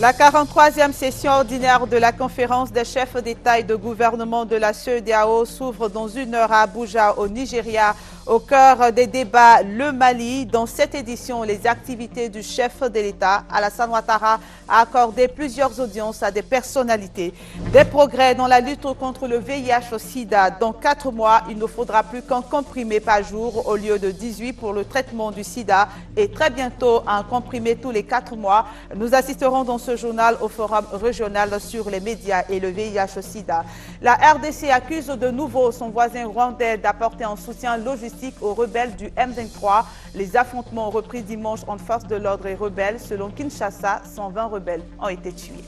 La 43e session ordinaire de la conférence des chefs d'État et de gouvernement de la CEDEAO s'ouvre dans 1 heure à Abuja, au Nigeria. Au cœur des débats, le Mali. Dans cette édition, les activités du chef de l'État, Alassane Ouattara, a accordé plusieurs audiences à des personnalités. Des progrès dans la lutte contre le VIH-Sida. Dans 4 mois, il ne faudra plus qu'un comprimé par jour au lieu de 18 pour le traitement du sida et très bientôt un comprimé tous les 4 mois. Nous assisterons dans ce journal au forum régional sur les médias et le VIH-Sida. La RDC accuse de nouveau son voisin rwandais d'apporter un soutien logistique aux rebelles du M23. Les affrontements ont repris dimanche entre forces de l'ordre et rebelles. Selon Kinshasa, 120 rebelles ont été tués.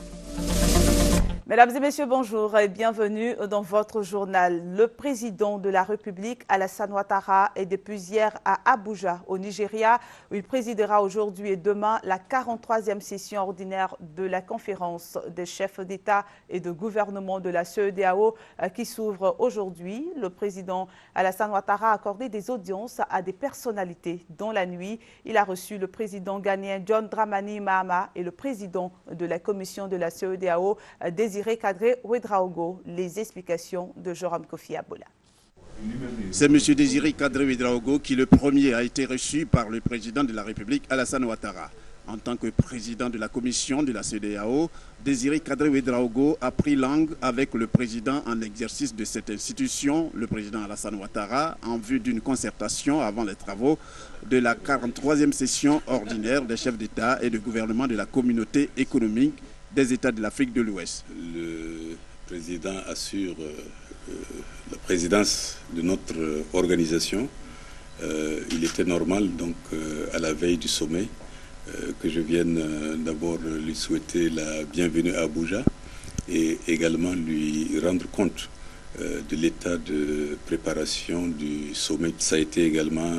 Mesdames et messieurs, bonjour et bienvenue dans votre journal. Le président de la République, Alassane Ouattara, est depuis hier à Abuja, au Nigeria, où il présidera aujourd'hui et demain la 43e session ordinaire de la conférence des chefs d'État et de gouvernement de la CEDEAO qui s'ouvre aujourd'hui. Le président Alassane Ouattara a accordé des audiences à des personnalités. Dans la nuit, il a reçu le président ghanéen John Dramani Mahama et le président de la commission de la CEDEAO, Désiré Kadri Ouedraogo. Les explications de Joram Kofi Abola. C'est M. Désiré Kadri Ouedraogo qui, le premier, a été reçu par le président de la République, Alassane Ouattara. En tant que président de la commission de la CEDEAO, Désiré Kadri Ouedraogo a pris langue avec le président en exercice de cette institution, le président Alassane Ouattara, en vue d'une concertation avant les travaux de la 43e session ordinaire des chefs d'État et de gouvernement de la communauté économique des États de l'Afrique de l'Ouest. Le président assure la présidence de notre organisation. Il était normal, donc, à la veille du sommet, que je vienne d'abord lui souhaiter la bienvenue à Abuja et également lui rendre compte de l'état de préparation du sommet. Ça a été également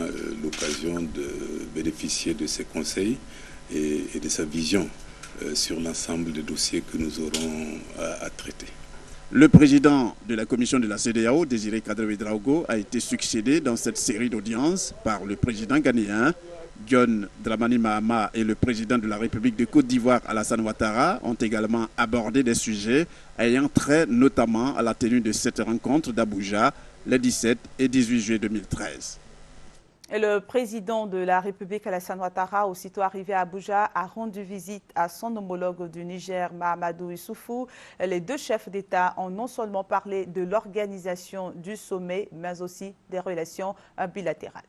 l'occasion de bénéficier de ses conseils et de sa vision sur l'ensemble des dossiers que nous aurons à traiter. Le président de la commission de la CEDEAO, Désiré Kadri Ouedraogo, a été succédé dans cette série d'audiences par le président ghanéen John Dramani Mahama et le président de la République de Côte d'Ivoire, Alassane Ouattara, ont également abordé des sujets ayant trait notamment à la tenue de cette rencontre d'Abuja les 17 et 18 juillet 2013. Et le président de la République, Alassane Ouattara, aussitôt arrivé à Abuja, a rendu visite à son homologue du Niger, Mahamadou Issoufou. Les deux chefs d'État ont non seulement parlé de l'organisation du sommet, mais aussi des relations bilatérales.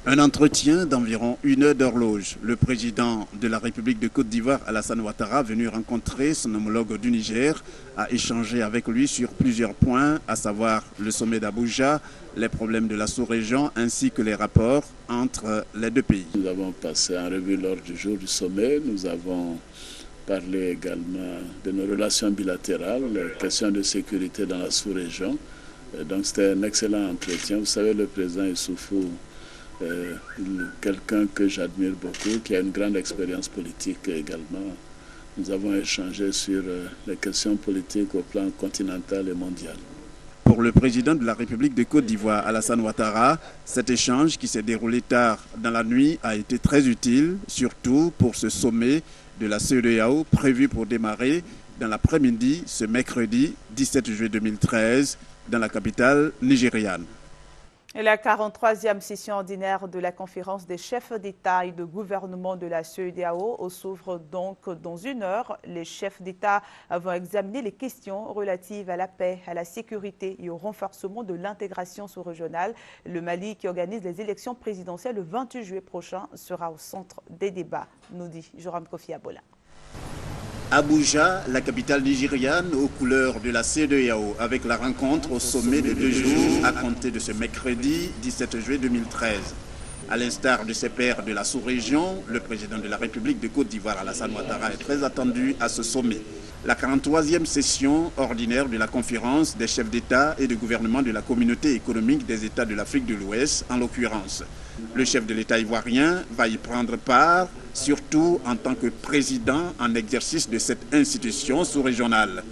Un entretien d'environ 1 heure d'horloge. Le président de la République de Côte d'Ivoire, Alassane Ouattara, venu rencontrer son homologue du Niger, a échangé avec lui sur plusieurs points, à savoir le sommet d'Abuja, les problèmes de la sous-région ainsi que les rapports entre les deux pays. Nous avons passé en revue lors du jour du sommet. Nous avons parlé également de nos relations bilatérales, les questions de sécurité dans la sous-région. Donc c'était un excellent entretien. Vous savez, le président Issoufou, quelqu'un que j'admire beaucoup, qui a une grande expérience politique également. Nous avons échangé sur les questions politiques au plan continental et mondial. Pour le président de la République de Côte d'Ivoire, Alassane Ouattara, cet échange qui s'est déroulé tard dans la nuit a été très utile, surtout pour ce sommet de la CEDEAO prévu pour démarrer dans l'après-midi ce mercredi 17 juillet 2013 dans la capitale nigériane. Et la 43e session ordinaire de la conférence des chefs d'État et de gouvernement de la CEDEAO s'ouvre donc dans 1 heure. Les chefs d'État vont examiner les questions relatives à la paix, à la sécurité et au renforcement de l'intégration sous-régionale. Le Mali, qui organise les élections présidentielles le 28 juillet prochain, sera au centre des débats, nous dit Joram Kofi Abola. Abuja, la capitale nigériane, aux couleurs de la CEDEAO, avec la rencontre au sommet de 2 jours à compter de ce mercredi 17 juillet 2013. À l'instar de ses pairs de la sous-région, le président de la République de Côte d'Ivoire, Alassane Ouattara, est très attendu à ce sommet. La 43e session ordinaire de la conférence des chefs d'État et de gouvernement de la communauté économique des États de l'Afrique de l'Ouest, en l'occurrence. Le chef de l'État ivoirien va y prendre part, surtout en tant que président en exercice de cette institution sous-régionale.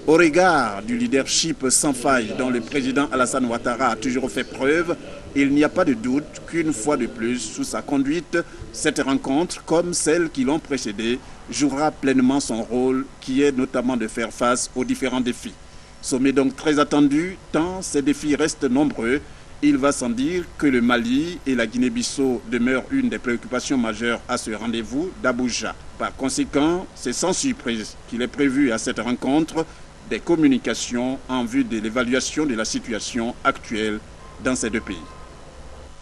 Au regard du leadership sans faille dont le président Alassane Ouattara a toujours fait preuve, il n'y a pas de doute qu'une fois de plus, sous sa conduite, cette rencontre, comme celles qui l'ont précédée, jouera pleinement son rôle, qui est notamment de faire face aux différents défis. Sommet donc très attendu, tant ces défis restent nombreux. Il va sans dire que le Mali et la Guinée-Bissau demeurent une des préoccupations majeures à ce rendez-vous d'Abuja. Par conséquent, c'est sans surprise qu'il est prévu à cette rencontre des communications en vue de l'évaluation de la situation actuelle dans ces deux pays.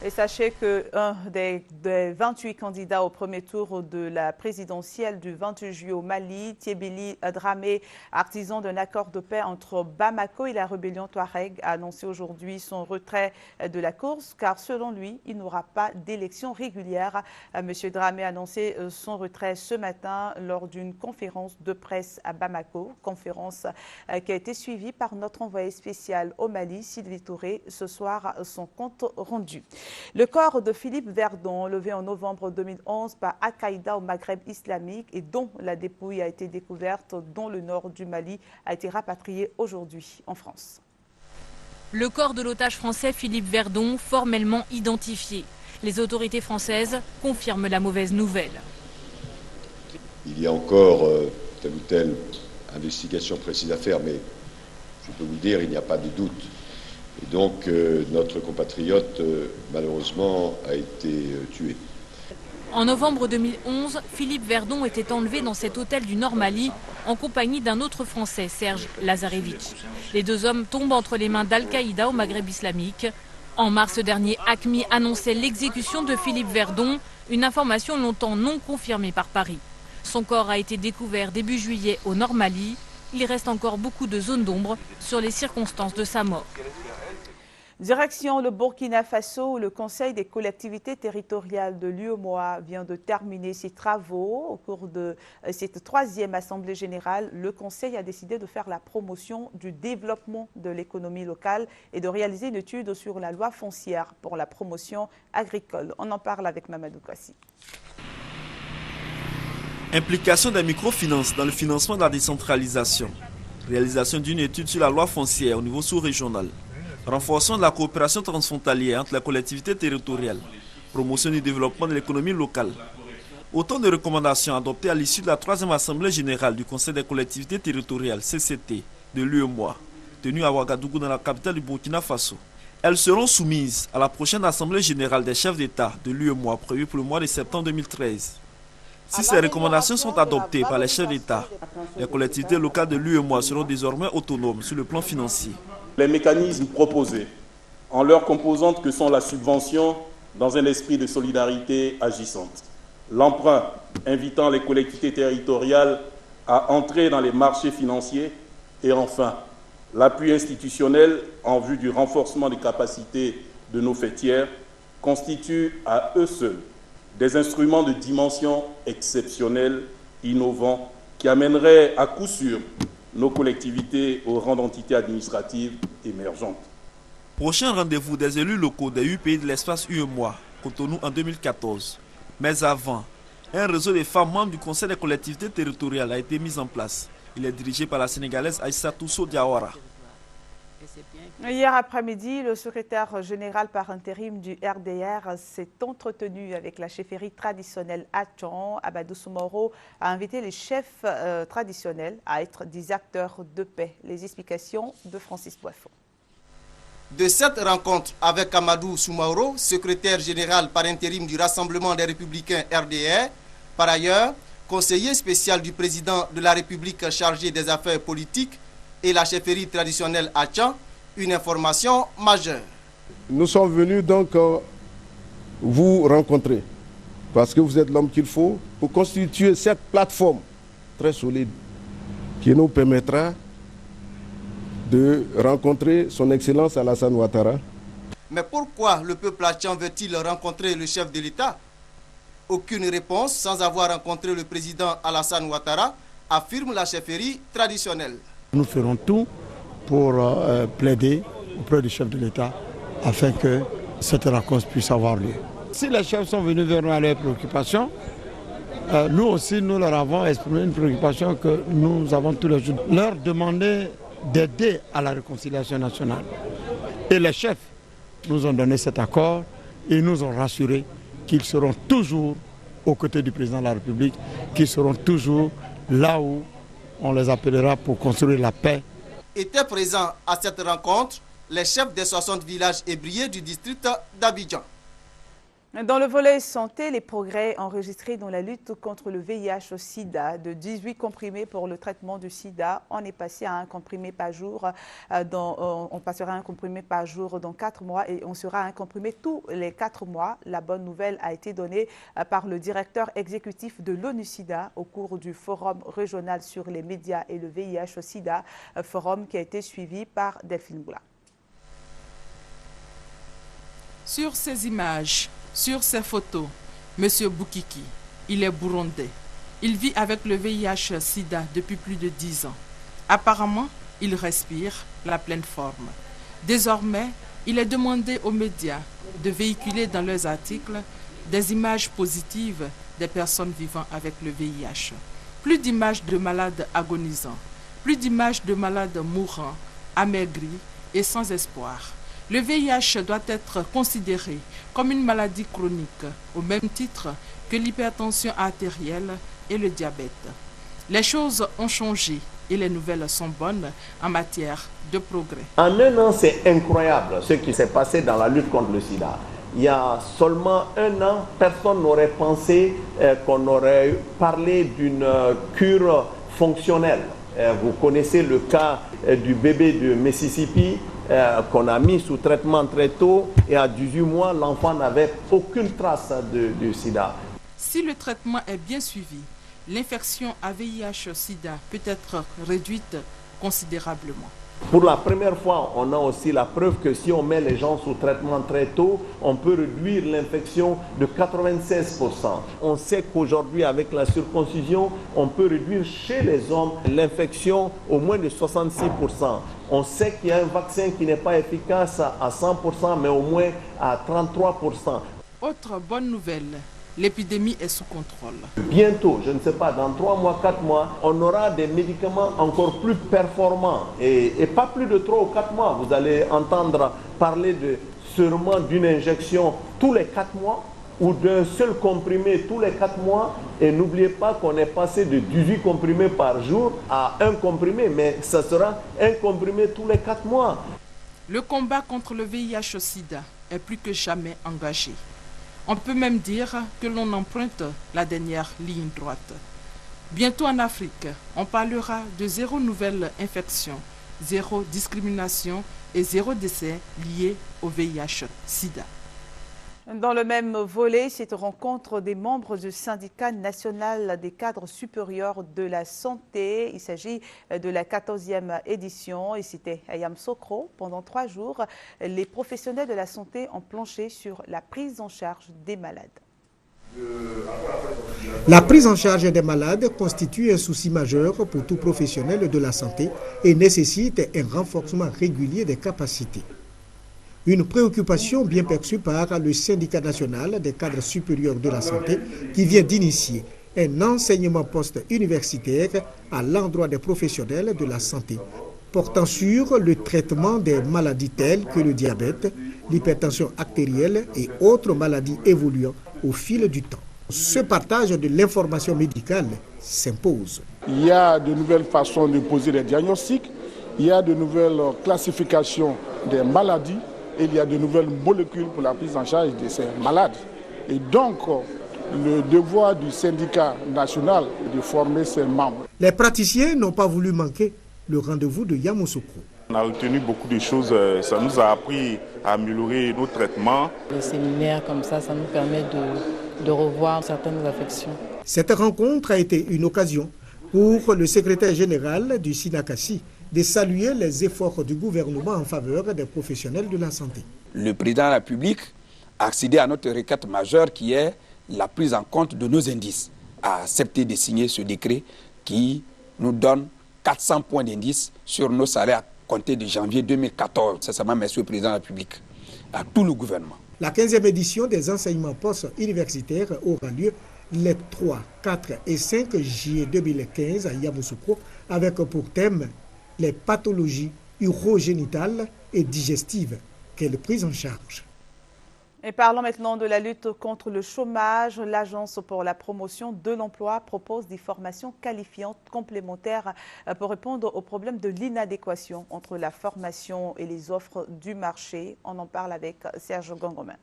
Et sachez qu'un des 28 candidats au premier tour de la présidentielle du 28 juillet au Mali, Thiebeli Dramé, artisan d'un accord de paix entre Bamako et la rébellion Touareg, a annoncé aujourd'hui son retrait de la course, car selon lui, il n'aura pas d'élection régulière. M. Dramé a annoncé son retrait ce matin lors d'une conférence de presse à Bamako, conférence qui a été suivie par notre envoyé spécial au Mali, Sylvie Touré, ce soir son compte rendu. Le corps de Philippe Verdon, levé en novembre 2011 par Al-Qaïda au Maghreb islamique et dont la dépouille a été découverte dans le nord du Mali, a été rapatrié aujourd'hui en France. Le corps de l'otage français Philippe Verdon, formellement identifié. Les autorités françaises confirment la mauvaise nouvelle. Il y a encore telle ou telle investigation précise à faire, mais je peux vous dire, il n'y a pas de doute. Et donc, notre compatriote, malheureusement, a été tué. En novembre 2011, Philippe Verdon était enlevé dans cet hôtel du Nord Mali en compagnie d'un autre Français, Serge Lazarevitch. Les deux hommes tombent entre les mains d'Al-Qaïda au Maghreb islamique. En mars dernier, AQMI annonçait l'exécution de Philippe Verdon, une information longtemps non confirmée par Paris. Son corps a été découvert début juillet au Nord Mali. Il reste encore beaucoup de zones d'ombre sur les circonstances de sa mort. Direction le Burkina Faso, où le Conseil des collectivités territoriales de l'UEMOA vient de terminer ses travaux. Au cours de cette troisième assemblée générale, le Conseil a décidé de faire la promotion du développement de l'économie locale et de réaliser une étude sur la loi foncière pour la promotion agricole. On en parle avec Mamadou Kwasi. Implication des microfinances dans le financement de la décentralisation. Réalisation d'une étude sur la loi foncière au niveau sous-régional. Renforcement de la coopération transfrontalière entre les collectivités territoriales. Promotion du développement de l'économie locale. Autant de recommandations adoptées à l'issue de la troisième assemblée générale du Conseil des collectivités territoriales, CCT, de l'UEMOA, tenue à Ouagadougou dans la capitale du Burkina Faso. Elles seront soumises à la prochaine assemblée générale des chefs d'État de l'UEMOA prévue pour le mois de septembre 2013. Si ces recommandations sont adoptées par les chefs d'État, les collectivités locales de l'UEMOA seront désormais autonomes sur le plan financier. Les mécanismes proposés, en leurs composantes que sont la subvention dans un esprit de solidarité agissante, l'emprunt invitant les collectivités territoriales à entrer dans les marchés financiers et enfin l'appui institutionnel en vue du renforcement des capacités de nos fêtières constituent à eux seuls des instruments de dimension exceptionnelle, innovants, qui amèneraient à coup sûr nos collectivités au rang d'entités administratives émergentes. Prochain rendez-vous des élus locaux des 8 pays de l'espace UEMOA, Cotonou en 2014. Mais avant, un réseau de femmes membres du Conseil des collectivités territoriales a été mis en place. Il est dirigé par la Sénégalaise Aïssatou Sow Diawara. Hier après-midi, le secrétaire général par intérim du RDR s'est entretenu avec la chefferie traditionnelle Atchan. Abadou Soumoro a invité les chefs traditionnels à être des acteurs de paix. Les explications de Francis Boiffon. De cette rencontre avec Amadou Soumaoro, secrétaire général par intérim du Rassemblement des Républicains RDR, par ailleurs, conseiller spécial du président de la République chargé des affaires politiques et la chefferie traditionnelle Atchan, une information majeure. Nous sommes venus donc vous rencontrer parce que vous êtes l'homme qu'il faut pour constituer cette plateforme très solide qui nous permettra de rencontrer son Excellence Alassane Ouattara. Mais pourquoi le peuple Atchan veut-il rencontrer le chef de l'État? Aucune réponse sans avoir rencontré le président Alassane Ouattara, affirme la chefferie traditionnelle. Nous ferons tout pour plaider auprès du chef de l'État afin que cette rencontre puisse avoir lieu. Si les chefs sont venus vers nous à leurs préoccupations, nous aussi, nous leur avons exprimé une préoccupation que nous avons tous les jours. Leur demander d'aider à la réconciliation nationale. Et les chefs nous ont donné cet accord et nous ont rassuré qu'ils seront toujours aux côtés du président de la République, qu'ils seront toujours là où on les appellera pour construire la paix. Étaient présents à cette rencontre les chefs des 60 villages ébriés du district d'Abidjan. Dans le volet santé, les progrès enregistrés dans la lutte contre le VIH au sida. De 18 comprimés pour le traitement du sida, on est passé à un comprimé par jour. On passera à un comprimé par jour dans 4 mois et on sera à un comprimé tous les 4 mois. La bonne nouvelle a été donnée par le directeur exécutif de l'ONU-SIDA au cours du forum régional sur les médias et le VIH au sida, forum qui a été suivi par Delphine Boula. Sur ces images, sur ces photos, M. Boukiki, il est burundais. Il vit avec le VIH-Sida depuis plus de 10 ans. Apparemment, il respire la pleine forme. Désormais, il est demandé aux médias de véhiculer dans leurs articles des images positives des personnes vivant avec le VIH. Plus d'images de malades agonisants, plus d'images de malades mourants, amaigris et sans espoir. Le VIH doit être considéré comme une maladie chronique, au même titre que l'hypertension artérielle et le diabète. Les choses ont changé et les nouvelles sont bonnes en matière de progrès. En un an, c'est incroyable ce qui s'est passé dans la lutte contre le sida. Il y a seulement un an, personne n'aurait pensé qu'on aurait parlé d'une cure fonctionnelle. Vous connaissez le cas du bébé de Mississippi qu'on a mis sous traitement très tôt et à 18 mois, l'enfant n'avait aucune trace de sida. Si le traitement est bien suivi, l'infection à VIH-Sida peut être réduite considérablement. Pour la première fois, on a aussi la preuve que si on met les gens sous traitement très tôt, on peut réduire l'infection de 96%. On sait qu'aujourd'hui, avec la circoncision, on peut réduire chez les hommes l'infection au moins de 66%. On sait qu'il y a un vaccin qui n'est pas efficace à 100%, mais au moins à 33%. Autre bonne nouvelle, l'épidémie est sous contrôle. Bientôt, je ne sais pas, dans 3 mois, 4 mois, on aura des médicaments encore plus performants. Et pas plus de 3 ou 4 mois. Vous allez entendre parler sûrement d'une injection tous les 4 mois ou d'un seul comprimé tous les 4 mois. Et n'oubliez pas qu'on est passé de 18 comprimés par jour à 1 comprimé, mais ça sera 1 comprimé tous les 4 mois. Le combat contre le VIH-Sida est plus que jamais engagé. On peut même dire que l'on emprunte la dernière ligne droite. Bientôt en Afrique, on parlera de 0 nouvelle infection, 0 discrimination et 0 décès liés au VIH-Sida. Dans le même volet, cette rencontre des membres du syndicat national des cadres supérieurs de la santé. Il s'agit de la 14e édition et c'était à Yamoussoukro. Pendant 3 jours, les professionnels de la santé ont planché sur la prise en charge des malades. La prise en charge des malades constitue un souci majeur pour tout professionnel de la santé et nécessite un renforcement régulier des capacités. Une préoccupation bien perçue par le syndicat national des cadres supérieurs de la santé qui vient d'initier un enseignement post-universitaire à l'endroit des professionnels de la santé, portant sur le traitement des maladies telles que le diabète, l'hypertension artérielle et autres maladies évoluant au fil du temps. Ce partage de l'information médicale s'impose. Il y a de nouvelles façons de poser des diagnostics, il y a de nouvelles classifications des maladies, et il y a de nouvelles molécules pour la prise en charge de ces malades. Et donc, le devoir du syndicat national est de former ses membres. Les praticiens n'ont pas voulu manquer le rendez-vous de Yamoussoukro. On a retenu beaucoup de choses, ça nous a appris à améliorer nos traitements. Les séminaires comme ça nous permet de revoir certaines affections. Cette rencontre a été une occasion pour le secrétaire général du SINACASI de saluer les efforts du gouvernement en faveur des professionnels de la santé. Le président de la République a accédé à notre requête majeure qui est la prise en compte de nos indices, a accepté de signer ce décret qui nous donne 400 points d'indice sur nos salaires à compter de janvier 2014. Sincèrement, merci au président de la République, à tout le gouvernement. La 15e édition des enseignements post-universitaires aura lieu les 3, 4 et 5 juillet 2015 à Yamoussoukro, avec pour thème les pathologies urogénitales et digestives qu'elle prise en charge. Et parlons maintenant de la lutte contre le chômage. L'Agence pour la promotion de l'emploi propose des formations qualifiantes complémentaires pour répondre au problème de l'inadéquation entre la formation et les offres du marché. On en parle avec Serge Gangomin.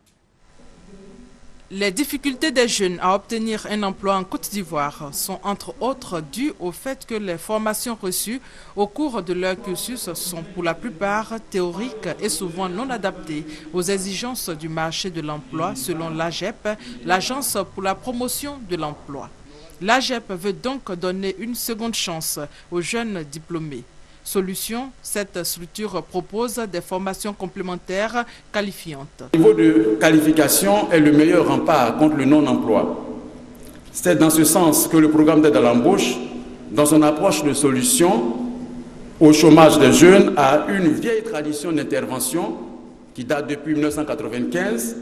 Les difficultés des jeunes à obtenir un emploi en Côte d'Ivoire sont entre autres dues au fait que les formations reçues au cours de leur cursus sont pour la plupart théoriques et souvent non adaptées aux exigences du marché de l'emploi selon l'AGEP, l'Agence pour la promotion de l'emploi. L'AGEP veut donc donner une seconde chance aux jeunes diplômés. Solution, cette structure propose des formations complémentaires qualifiantes. Le niveau de qualification est le meilleur rempart contre le non-emploi. C'est dans ce sens que le programme d'aide à l'embauche, dans son approche de solution au chômage des jeunes, a une vieille tradition d'intervention qui date depuis 1995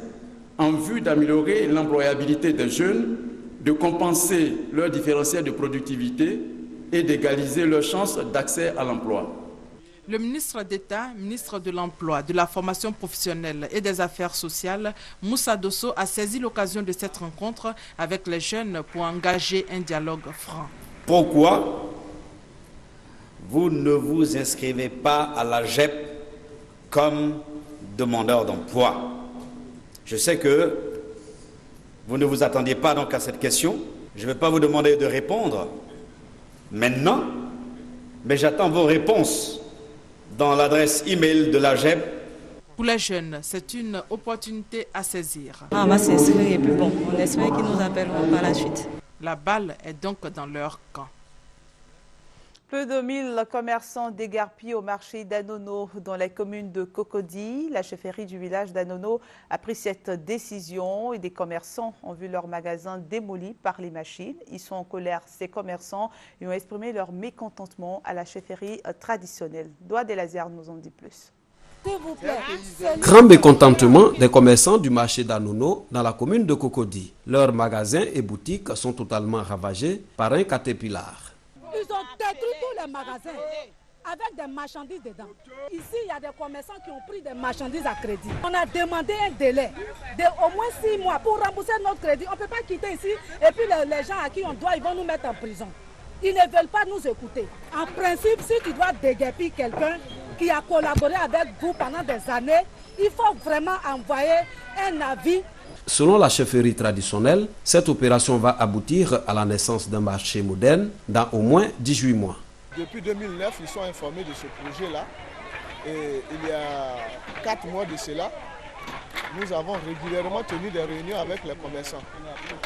en vue d'améliorer l'employabilité des jeunes, de compenser leur différentiel de productivité et d'égaliser leurs chances d'accès à l'emploi. Le ministre d'État, ministre de l'Emploi, de la formation professionnelle et des affaires sociales, Moussa Dosso, a saisi l'occasion de cette rencontre avec les jeunes pour engager un dialogue franc. Pourquoi vous ne vous inscrivez pas à la GEP comme demandeur d'emploi? Je sais que vous ne vous attendiez pas donc à cette question. Je ne vais pas vous demander de répondre maintenant, mais j'attends vos réponses dans l'adresse email de la GEP. Pour les jeunes, c'est une opportunité à saisir. On va s'inscrire et puis bon, on espère qu'ils nous appelleront par la suite. La balle est donc dans leur camp. Peu de 1000 commerçants déguerpis au marché d'Anono dans la commune de Cocody. La chefferie du village d'Anono a pris cette décision et des commerçants ont vu leur magasin démoli par les machines. Ils sont en colère, ces commerçants, et ont exprimé leur mécontentement à la chefferie traditionnelle. Doua Delazare nous en dit plus. Grand mécontentement des commerçants du marché d'Anono dans la commune de Cocody. Leurs magasins et boutiques sont totalement ravagés par un caterpillar. Ils ont détruit tous les magasins avec des marchandises dedans. Ici, il y a des commerçants qui ont pris des marchandises à crédit. On a demandé un délai de au moins 6 mois pour rembourser notre crédit. On ne peut pas quitter ici et puis les gens à qui on doit, ils vont nous mettre en prison. Ils ne veulent pas nous écouter. En principe, si tu dois déguerpir quelqu'un qui a collaboré avec vous pendant des années, il faut vraiment envoyer un avis. Selon la chefferie traditionnelle, cette opération va aboutir à la naissance d'un marché moderne dans au moins 18 mois. Depuis 2009, ils sont informés de ce projet-là. Et il y a 4 mois de cela, nous avons régulièrement tenu des réunions avec les commerçants.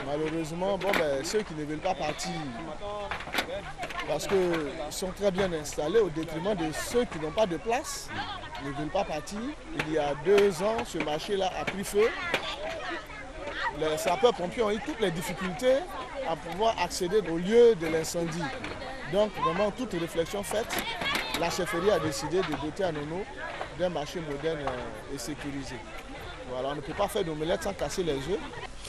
Malheureusement, ceux qui ne veulent pas partir, parce qu'ils sont très bien installés au détriment de ceux qui n'ont pas de place, ne veulent pas partir. Il y a 2 ans, ce marché-là a pris feu. Les sapeurs-pompiers ont eu toutes les difficultés à pouvoir accéder au lieu de l'incendie. Donc, vraiment, toute réflexion faite, la chefferie a décidé de doter Anono d'un marché moderne et sécurisé. Voilà, on ne peut pas faire d'omelette sans casser les œufs.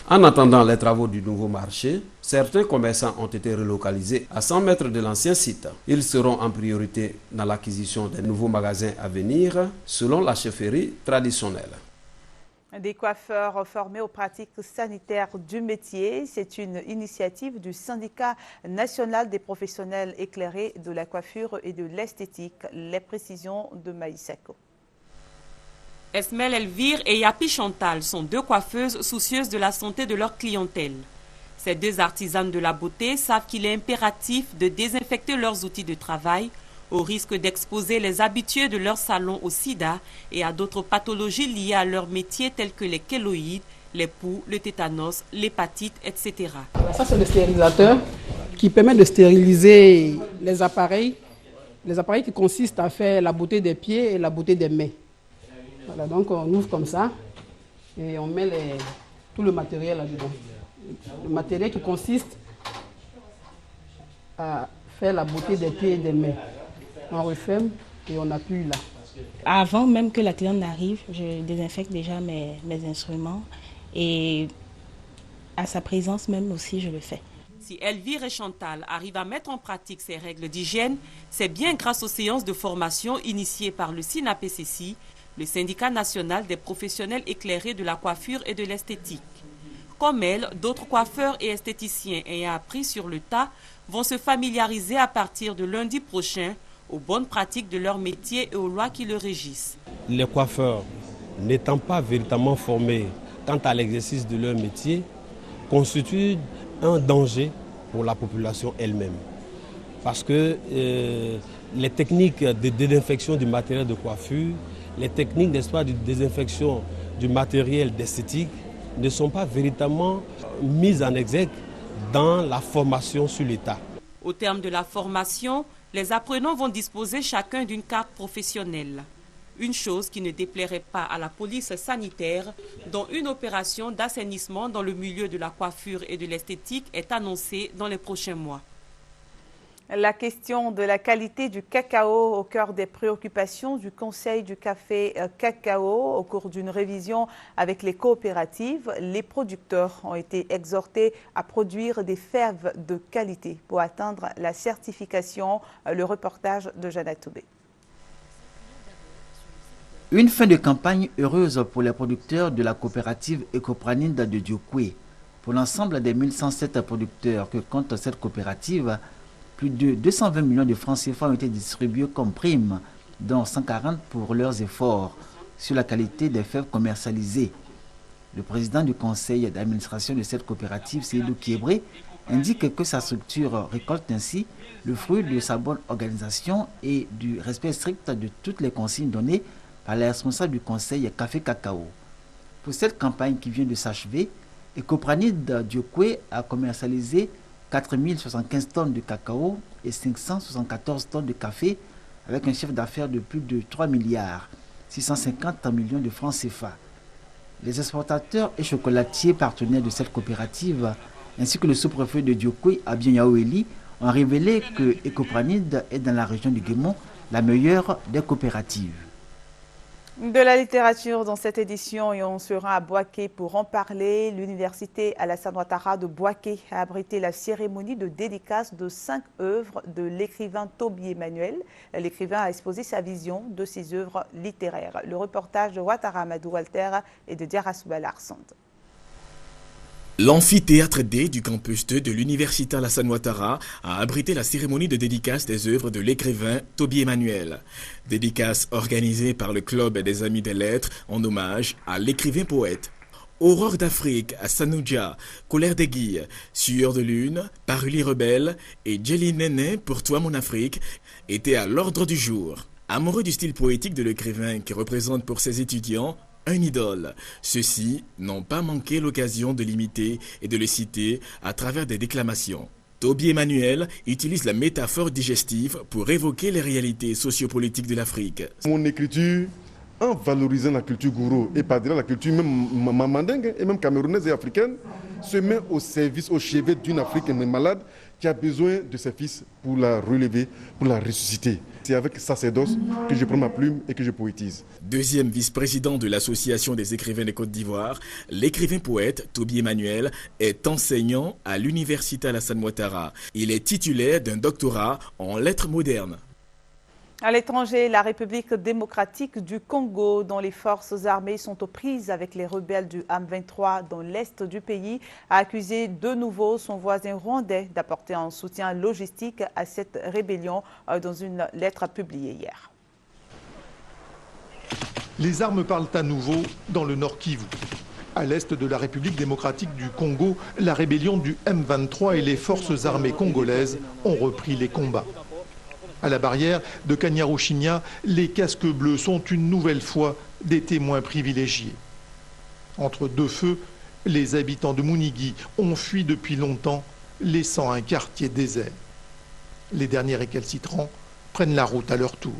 En attendant les travaux du nouveau marché, certains commerçants ont été relocalisés à 100 mètres de l'ancien site. Ils seront en priorité dans l'acquisition des nouveaux magasins à venir, selon la chefferie traditionnelle. Des coiffeurs formés aux pratiques sanitaires du métier, c'est une initiative du syndicat national des professionnels éclairés de la coiffure et de l'esthétique. Les précisions de Maïsako. Esmel Elvire et Yapi Chantal sont 2 coiffeuses soucieuses de la santé de leur clientèle. Ces 2 artisanes de la beauté savent qu'il est impératif de désinfecter leurs outils de travail au risque d'exposer les habitués de leur salon au sida et à d'autres pathologies liées à leur métier telles que les kéloïdes, les poux, le tétanos, l'hépatite, etc. Ça, c'est le stérilisateur qui permet de stériliser les appareils qui consistent à faire la beauté des pieds et la beauté des mains. Voilà, donc on ouvre comme ça et on met tout le matériel là-dedans. Le matériel qui consiste à faire la beauté des pieds et des mains. On referme et on appuie là. Avant même que la cliente n'arrive, je désinfecte déjà mes instruments et À sa présence même aussi, je le fais. Si Elvire et Chantal arrivent à mettre en pratique ces règles d'hygiène, c'est bien grâce aux séances de formation initiées par le SINAPCC, le syndicat national des professionnels éclairés de la coiffure et de l'esthétique. Comme elle, d'autres coiffeurs et esthéticiens ayant appris sur le tas vont se familiariser à partir de lundi prochain aux bonnes pratiques de leur métier et aux lois qui le régissent. Les coiffeurs, n'étant pas véritablement formés quant à l'exercice de leur métier, constituent un danger pour la population elle-même. Parce que les techniques de désinfection du matériel de coiffure, les techniques de désinfection du matériel d'esthétique ne sont pas véritablement mises en exergue dans la formation sur l'État. Au terme de la formation, les apprenants vont disposer chacun d'une carte professionnelle. Une chose qui ne déplairait pas à la police sanitaire, dont une opération d'assainissement dans le milieu de la coiffure et de l'esthétique est annoncée dans les prochains mois. La question de la qualité du cacao au cœur des préoccupations du Conseil du café cacao. Au cours d'une révision avec les coopératives, les producteurs ont été exhortés à produire des fèves de qualité pour atteindre la certification. Le reportage de Jeannette Toubé. Une fin de campagne heureuse pour les producteurs de la coopérative Ecopranide de Diokwe. Pour l'ensemble des 1107 producteurs que compte cette coopérative, plus de 220 millions de francs CFA ont été distribués comme primes, dont 140 pour leurs efforts sur la qualité des fèves commercialisées. Le président du conseil d'administration de cette coopérative, Seydou Kiebré, indique que sa structure récolte ainsi le fruit de sa bonne organisation et du respect strict de toutes les consignes données par les responsables du conseil Café Cacao. Pour cette campagne qui vient de s'achever, Ecopranide Diokwe a commercialisé 4075 tonnes de cacao et 574 tonnes de café avec un chiffre d'affaires de plus de 3 milliards 650 millions de francs CFA. Les exportateurs et chocolatiers partenaires de cette coopérative ainsi que le sous-préfet de Diokwe, Abian Yaoueli, ont révélé que Ecopranide est dans la région du Guémon la meilleure des coopératives. De la littérature dans cette édition et on sera à Bouaké pour en parler. L'université Alassane Ouattara de Bouaké a abrité la cérémonie de dédicace de 5 œuvres de l'écrivain Toby Emmanuel. L'écrivain a exposé sa vision de ses œuvres littéraires. Le reportage de Ouattara Amadou Walter et de Diarasouba Larsand. L'amphithéâtre D du campus 2 de l'université Alassane Ouattara a abrité la cérémonie de dédicace des œuvres de l'écrivain Toby Emmanuel. Dédicace organisée par le Club des Amis des Lettres en hommage à l'écrivain poète. Aurore d'Afrique à Sanoudja, Colère des Guilles, Sueur de Lune, Paruli Rebelle et Jelly Néné pour toi mon Afrique étaient à l'ordre du jour. Amoureux du style poétique de l'écrivain qui représente pour ses étudiants un idole. Ceux-ci n'ont pas manqué l'occasion de l'imiter et de le citer à travers des déclamations. Toby Emmanuel utilise la métaphore digestive pour évoquer les réalités sociopolitiques de l'Afrique. Mon écriture, en valorisant la culture gouro et pas dire la culture même mandingue et même camerounaise et africaine, se met au service, au chevet d'une Afrique malade qui a besoin de ses fils pour la relever, pour la ressusciter. C'est avec sacerdoce que je prends ma plume et que je poétise. Deuxième vice-président de l'Association des écrivains de Côte d'Ivoire, l'écrivain poète Toby Emmanuel est enseignant à l'université Alassane Ouattara. Il est titulaire d'un doctorat en lettres modernes. À l'étranger, la République démocratique du Congo, dont les forces armées sont aux prises avec les rebelles du M23 dans l'est du pays, a accusé de nouveau son voisin rwandais d'apporter un soutien logistique à cette rébellion dans une lettre publiée hier. Les armes parlent à nouveau dans le Nord Kivu. À l'est de la République démocratique du Congo, la rébellion du M23 et les forces armées congolaises ont repris les combats. À la barrière de Kanyaruchinya, les casques bleus sont une nouvelle fois des témoins privilégiés. Entre deux feux, les habitants de Mounigui ont fui depuis longtemps, laissant un quartier désert. Les derniers récalcitrants prennent la route à leur tour.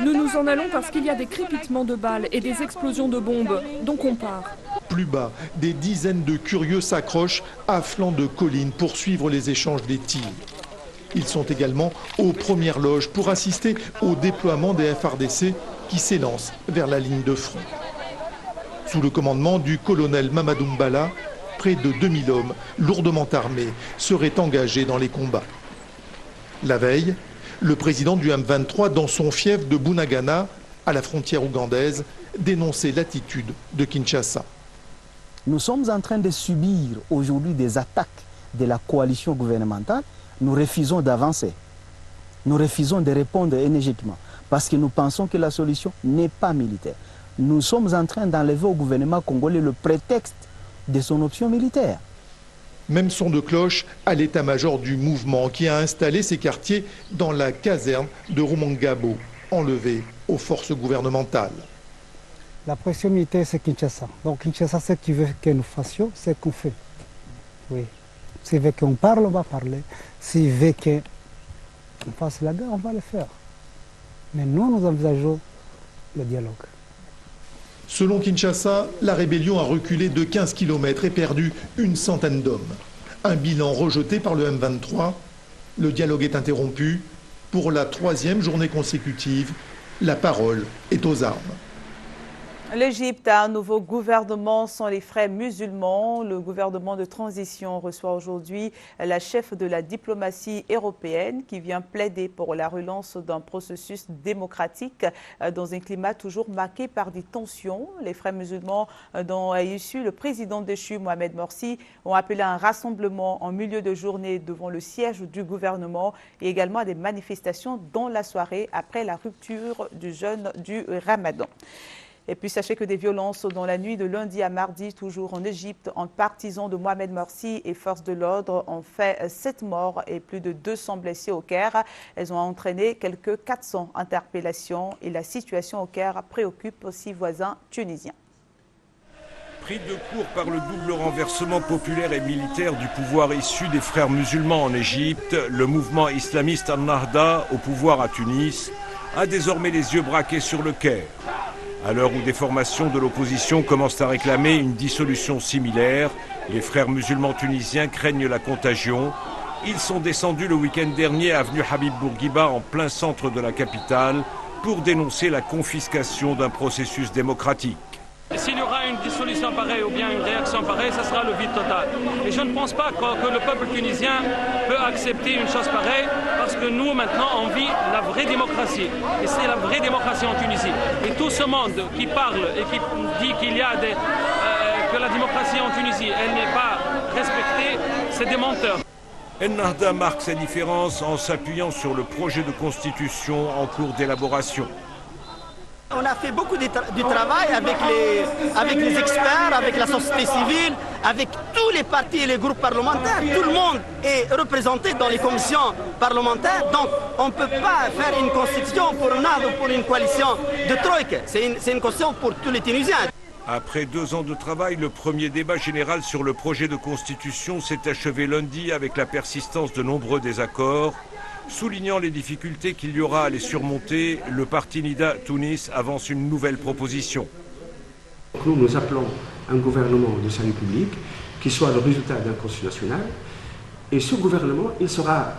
Nous nous en allons parce qu'il y a des crépitements de balles et des explosions de bombes, donc on part. Plus bas, des dizaines de curieux s'accrochent à flanc de collines pour suivre les échanges des tirs. Ils sont également aux premières loges pour assister au déploiement des FARDC qui s'élancent vers la ligne de front. Sous le commandement du colonel Mamadou Mbala, près de 2000 hommes, lourdement armés, seraient engagés dans les combats. La veille, le président du M23, dans son fief de Bunagana, à la frontière ougandaise, dénonçait l'attitude de Kinshasa. Nous sommes en train de subir aujourd'hui des attaques de la coalition gouvernementale. Nous refusons d'avancer. Nous refusons de répondre énergiquement parce que nous pensons que la solution n'est pas militaire. Nous sommes en train d'enlever au gouvernement congolais le prétexte de son option militaire. Même son de cloche à l'état-major du mouvement qui a installé ses quartiers dans la caserne de Rumangabo, enlevée aux forces gouvernementales. La pression militaire, c'est Kinshasa. Donc Kinshasa, ce qu'il veut que nous fassions, c'est qu'on fait. Oui. S'il veut qu'on parle, on va parler. S'il veut qu'on fasse la guerre, on va le faire. Mais nous, nous envisageons le dialogue. Selon Kinshasa, la rébellion a reculé de 15 km et perdu une centaine d'hommes. Un bilan rejeté par le M23. Le dialogue est interrompu. Pour la 3e journée consécutive, la parole est aux armes. L'Égypte a un nouveau gouvernement sans les frères musulmans. Le gouvernement de transition reçoit aujourd'hui la chef de la diplomatie européenne qui vient plaider pour la relance d'un processus démocratique dans un climat toujours marqué par des tensions. Les frères musulmans dont est issu le président déchu Mohamed Morsi ont appelé à un rassemblement en milieu de journée devant le siège du gouvernement et également à des manifestations dans la soirée après la rupture du jeûne du Ramadan. Et puis sachez que des violences dans la nuit de lundi à mardi, toujours en Égypte, entre partisans de Mohamed Morsi et forces de l'ordre ont fait 7 morts et plus de 200 blessés au Caire. Elles ont entraîné quelques 400 interpellations et la situation au Caire préoccupe aussi voisins tunisiens. Pris de court par le double renversement populaire et militaire du pouvoir issu des frères musulmans en Égypte, le mouvement islamiste Al-Nahda, au pouvoir à Tunis, a désormais les yeux braqués sur le Caire. À l'heure où des formations de l'opposition commencent à réclamer une dissolution similaire, les frères musulmans tunisiens craignent la contagion. Ils sont descendus le week-end dernier à avenue Habib Bourguiba, en plein centre de la capitale, pour dénoncer la confiscation d'un processus démocratique. S'il y aura une dissolution pareille ou bien une réaction pareille, ça sera le vide total. Et je ne pense pas que le peuple tunisien peut accepter une chose pareille parce que nous, maintenant, on vit la vraie démocratie. Et c'est la vraie démocratie en Tunisie. Et tout ce monde qui parle et qui dit qu'il y a que la démocratie en Tunisie, elle n'est pas respectée, c'est des menteurs. Ennahda marque sa différence en s'appuyant sur le projet de constitution en cours d'élaboration. On a fait beaucoup de travail avec les experts, avec la société civile, avec tous les partis et les groupes parlementaires. Tout le monde est représenté dans les commissions parlementaires. Donc on ne peut pas faire une constitution pour NAD ou pour une coalition de Troïka. C'est une constitution pour tous les Tunisiens. Après 2 ans de travail, le premier débat général sur le projet de constitution s'est achevé lundi avec la persistance de nombreux désaccords. Soulignant les difficultés qu'il y aura à les surmonter, le parti Nida Tunis avance une nouvelle proposition. Nous appelons un gouvernement de salut public qui soit le résultat d'un consensus national. Et ce gouvernement, il sera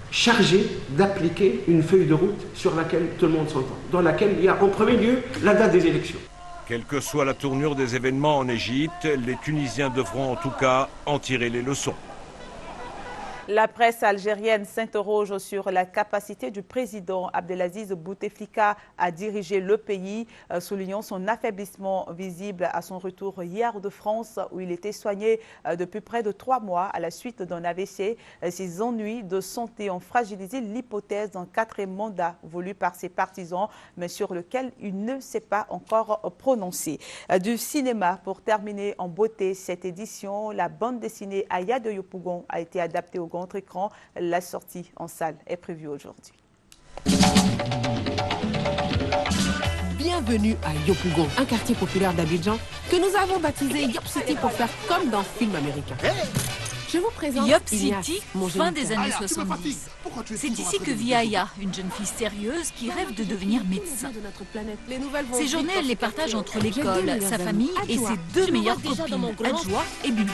chargé d'appliquer une feuille de route sur laquelle tout le monde s'entend, dans laquelle il y a en premier lieu la date des élections. Quelle que soit la tournure des événements en Égypte, les Tunisiens devront en tout cas en tirer les leçons. La presse algérienne s'interroge sur la capacité du président Abdelaziz Bouteflika à diriger le pays, soulignant son affaiblissement visible à son retour hier de France où il était soigné depuis près de 3 mois à la suite d'un AVC. Ses ennuis de santé ont fragilisé l'hypothèse d'un 4e mandat voulu par ses partisans, mais sur lequel il ne s'est pas encore prononcé. Du cinéma, pour terminer en beauté cette édition, la bande dessinée Aya de Yopougon a été adaptée au grand écran. La sortie en salle est prévue aujourd'hui. Bienvenue à Yopougon, un quartier populaire d'Abidjan que nous avons baptisé Yop City pour faire comme dans film américain. Je vous présente Yop City, fin des années 70. C'est ici que vit Aya, une jeune fille sérieuse qui rêve de devenir médecin. Ses journées, elle les partage entre l'école, sa famille et ses 2 meilleures copines, Adjoa et Bintou.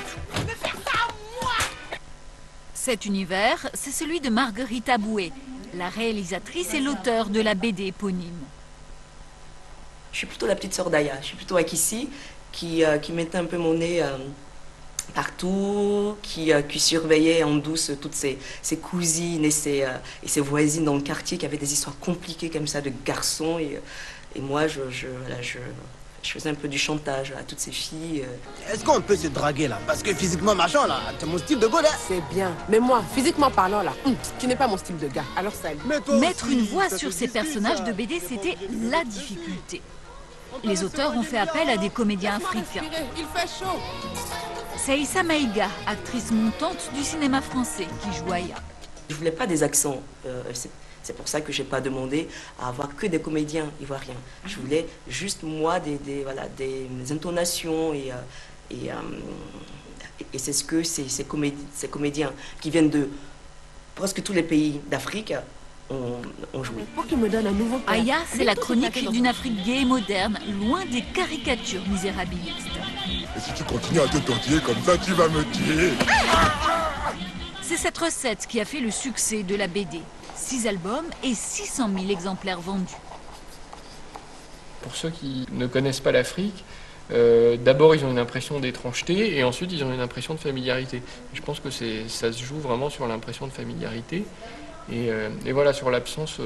Cet univers, c'est celui de Marguerite Boué, la réalisatrice et l'auteur de la BD éponyme. Je suis plutôt la petite sœur d'Aya. Je suis plutôt Akissi qui mettait un peu mon nez partout, qui surveillait en douce toutes ses cousines et ses voisines dans le quartier, qui avaient des histoires compliquées comme ça de garçons. Et moi, je faisais un peu du chantage à toutes ces filles. Est-ce qu'on peut se draguer là? Parce que physiquement, machin là, c'est mon style de go là. C'est bien. Mais moi, physiquement parlant là, tu n'es pas mon style de gars. Alors ça. Mettre une voix sur ces personnages de BD, c'était la difficulté. Les auteurs ont fait appel à des comédiens africains. Il fait chaud. C'est Issa Maïga, actrice montante du cinéma français, qui joue Aya. Je voulais pas des accents. C'est pour ça que j'ai pas demandé à avoir que des comédiens ivoiriens. Je voulais juste moi des intonations et c'est ce que ces comédiens qui viennent de presque tous les pays d'Afrique ont joué. Pour qu'il me donne un nouveau père. Aya, c'est la chronique d'une Afrique gay et moderne, loin des caricatures misérabilistes. Et si tu continues à te tortiller comme ça, tu vas me tuer. C'est cette recette qui a fait le succès de la BD. 6 albums et 600 000 exemplaires vendus. Pour ceux qui ne connaissent pas l'Afrique, d'abord ils ont une impression d'étrangeté et ensuite ils ont une impression de familiarité. Et je pense que ça se joue vraiment sur l'impression de familiarité et voilà, sur l'absence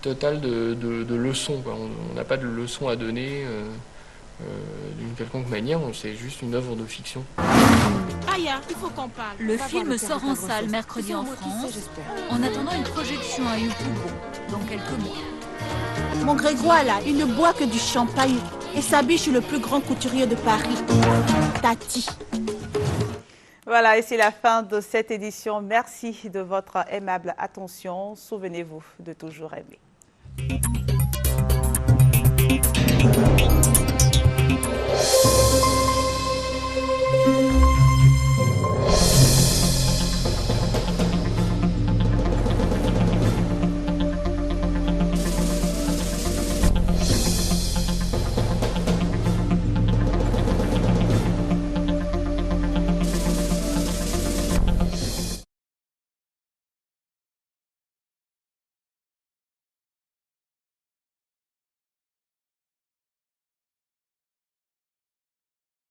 totale de leçons. On n'a pas de leçons à donner d'une quelconque manière, c'est juste une œuvre de fiction. Aya, il faut qu'on parle. Le film sort en salle mercredi en France, en attendant une projection à Yopougon dans quelques mois. Mon Grégoire là, il ne boit que du champagne et s'habille chez le plus grand couturier de Paris, Tati. Voilà, et c'est la fin de cette édition. Merci de votre aimable attention. Souvenez-vous de toujours aimer.